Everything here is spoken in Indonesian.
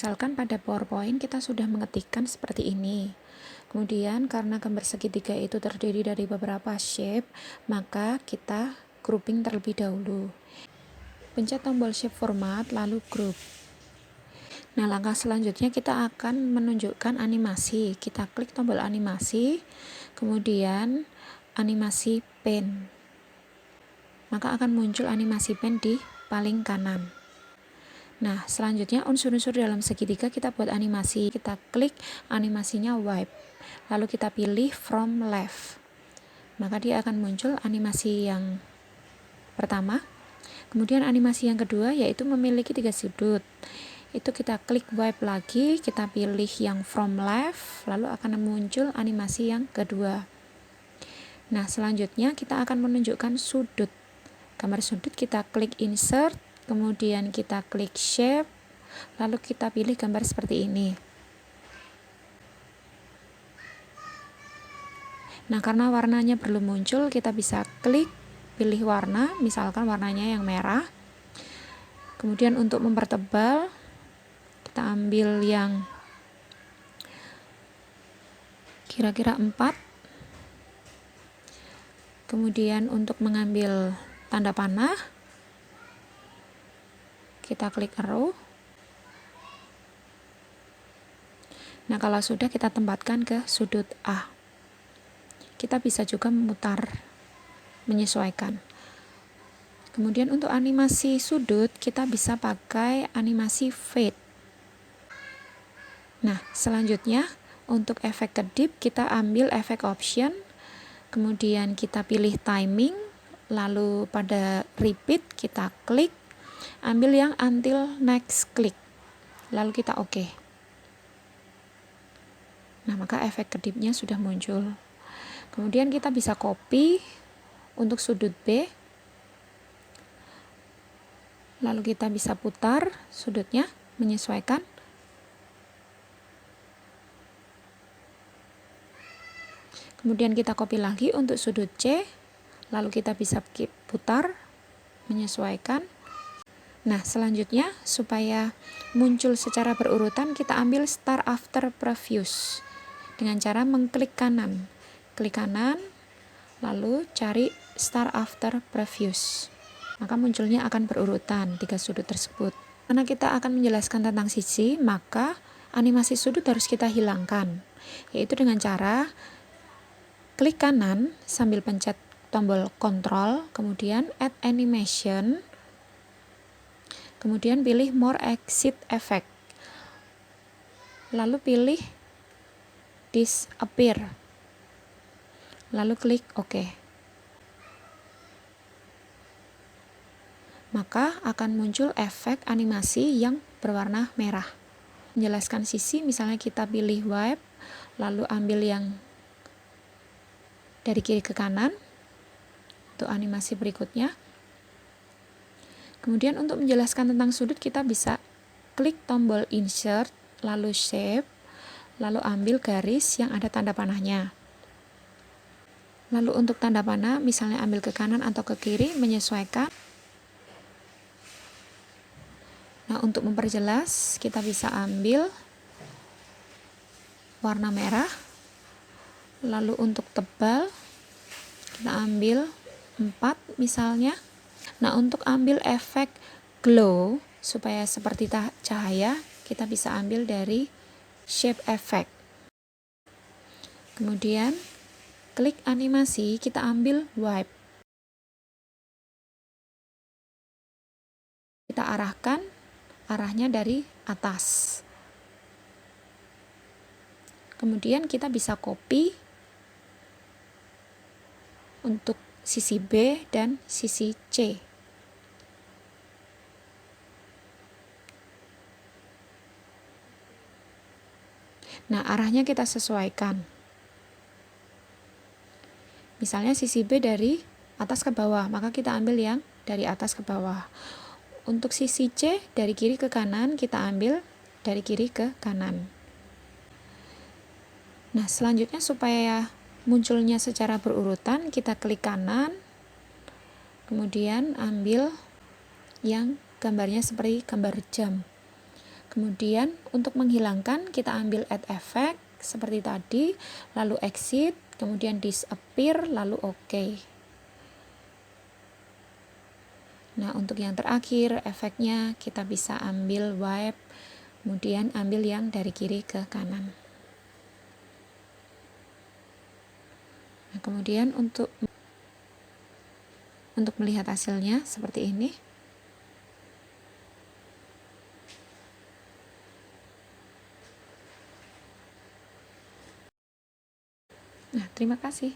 Misalkan pada PowerPoint kita sudah mengetikkan seperti ini. Kemudian karena gambar segitiga itu terdiri dari beberapa shape, maka kita grouping terlebih dahulu. Pencet tombol shape format lalu group. Nah, langkah selanjutnya kita akan menunjukkan animasi. Kita klik tombol animasi, kemudian animasi pen. Maka akan muncul animasi pen di paling kanan. Nah, selanjutnya unsur-unsur dalam segitiga kita buat animasi. Kita klik animasinya wipe. Lalu kita pilih from left. Maka dia akan muncul animasi yang pertama. Kemudian animasi yang kedua yaitu memiliki 3 sudut. Itu kita klik wipe lagi, kita pilih yang from left, lalu akan muncul animasi yang kedua. Nah, selanjutnya kita akan menunjukkan sudut. Gambar sudut kita klik insert, kemudian kita klik shape, lalu kita pilih gambar seperti ini. Nah, karena warnanya belum muncul, kita bisa klik pilih warna, misalkan warnanya yang merah. Kemudian untuk mempertebal, kita ambil yang kira-kira 4. Kemudian untuk mengambil tanda panah, kita klik arrow. Nah, kalau sudah kita tempatkan ke sudut A. Kita bisa juga memutar, menyesuaikan. Kemudian untuk animasi sudut, kita bisa pakai animasi fade. Nah, selanjutnya untuk efek kedip, kita ambil efek option, kemudian kita pilih timing, lalu pada repeat kita klik, ambil yang until next click, lalu kita oke. Nah, maka efek kedipnya sudah muncul. Kemudian kita bisa copy untuk sudut B, lalu kita bisa putar sudutnya, menyesuaikan. Kemudian kita copy lagi untuk sudut C, lalu kita bisa putar, menyesuaikan. Nah, selanjutnya supaya muncul secara berurutan, kita ambil start after previous dengan cara mengklik kanan. Klik kanan, lalu cari start after previous. Maka munculnya akan berurutan 3 sudut tersebut. Karena kita akan menjelaskan tentang sisi, maka animasi sudut harus kita hilangkan, yaitu dengan cara klik kanan sambil pencet tombol Ctrl, kemudian add animation, kemudian pilih more exit effect, lalu pilih disappear, lalu klik OK. Maka akan muncul efek animasi yang berwarna merah. Menjelaskan sisi, misalnya kita pilih wipe, lalu ambil yang dari kiri ke kanan untuk animasi berikutnya. Kemudian untuk menjelaskan tentang sudut, kita bisa klik tombol insert, lalu shape, lalu ambil garis yang ada tanda panahnya. Lalu untuk tanda panah, misalnya ambil ke kanan atau ke kiri, menyesuaikan. Nah, untuk memperjelas, kita bisa ambil warna merah. Lalu untuk tebal, kita ambil 4 misalnya. Nah, untuk ambil efek glow, supaya seperti cahaya, kita bisa ambil dari shape effect. Kemudian, klik animasi, kita ambil wipe. Kita arahkan, arahnya dari atas. Kemudian kita bisa copy untuk sisi B dan sisi C. Nah, arahnya kita sesuaikan. Misalnya sisi B dari atas ke bawah, maka kita ambil yang dari atas ke bawah. Untuk sisi C dari kiri ke kanan, kita ambil dari kiri ke kanan. Nah, selanjutnya supaya munculnya secara berurutan, kita klik kanan, kemudian ambil yang gambarnya seperti gambar jam. Kemudian untuk menghilangkan kita ambil add effect seperti tadi, lalu exit, kemudian disappear, lalu OK. Nah, untuk yang terakhir efeknya kita bisa ambil wipe, kemudian ambil yang dari kiri ke kanan. Nah, kemudian untuk melihat hasilnya seperti ini. Nah, terima kasih.